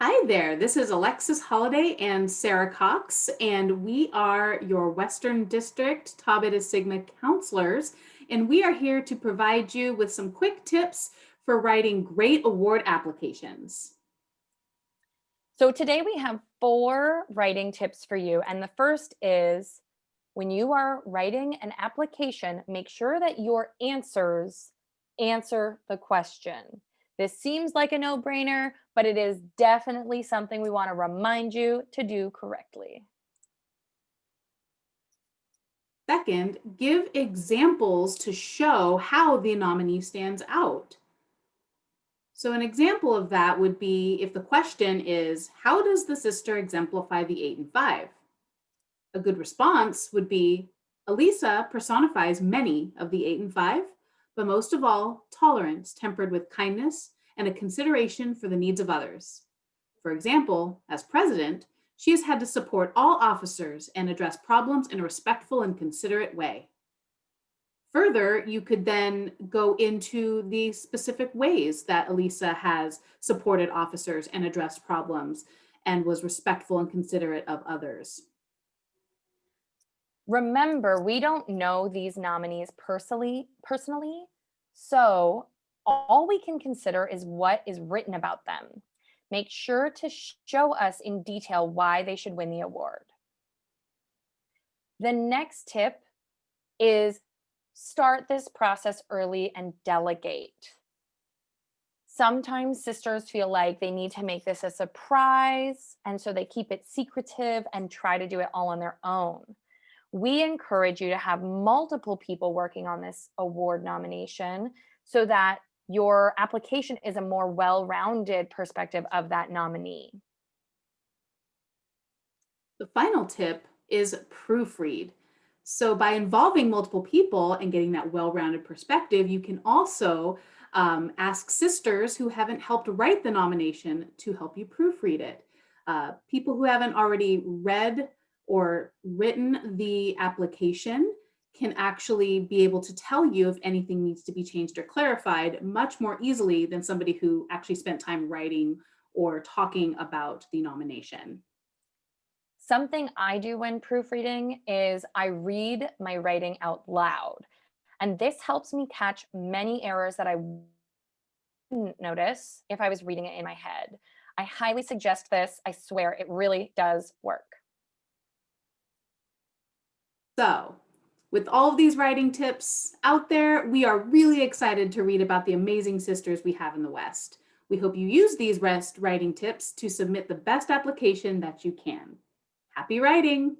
Hi there, this is Alexis Holliday and Sarah Cox, and we are your Western District Tau Beta Sigma counselors, and we are here to provide you with some quick tips for writing great award applications. So today we have 4 writing tips for you. And the first is when you are writing an application, make sure that your answers answer the question. This seems like a no-brainer, but it is definitely something we want to remind you to do correctly. Second, give examples to show how the nominee stands out. So, an example of that would be if the question is, how does the sister exemplify the 8 and 5? A good response would be, Elisa personifies many of the 8 and 5, but most of all, tolerance tempered with kindness and a consideration for the needs of others. For example, as president, she has had to support all officers and address problems in a respectful and considerate way. Further, you could then go into the specific ways that Elisa has supported officers and addressed problems and was respectful and considerate of others. Remember, we don't know these nominees personally, so all we can consider is what is written about them. Make sure to show us in detail why they should win the award. The next tip is start this process early and delegate. Sometimes sisters feel like they need to make this a surprise, and so they keep it secretive and try to do it all on their own. We encourage you to have multiple people working on this award nomination so that your application is a more well-rounded perspective of that nominee. The final tip is proofread. So, by involving multiple people and getting that well rounded perspective, you can also ask sisters who haven't helped write the nomination to help you proofread it. People who haven't already read or written the application can actually be able to tell you if anything needs to be changed or clarified much more easily than somebody who actually spent time writing or talking about the nomination. Something I do when proofreading is I read my writing out loud. And this helps me catch many errors that I wouldn't notice if I was reading it in my head. I highly suggest this. I swear it really does work. So, with all of these writing tips out there, we are really excited to read about the amazing sisters we have in the West. We hope you use these rest writing tips to submit the best application that you can. Happy writing!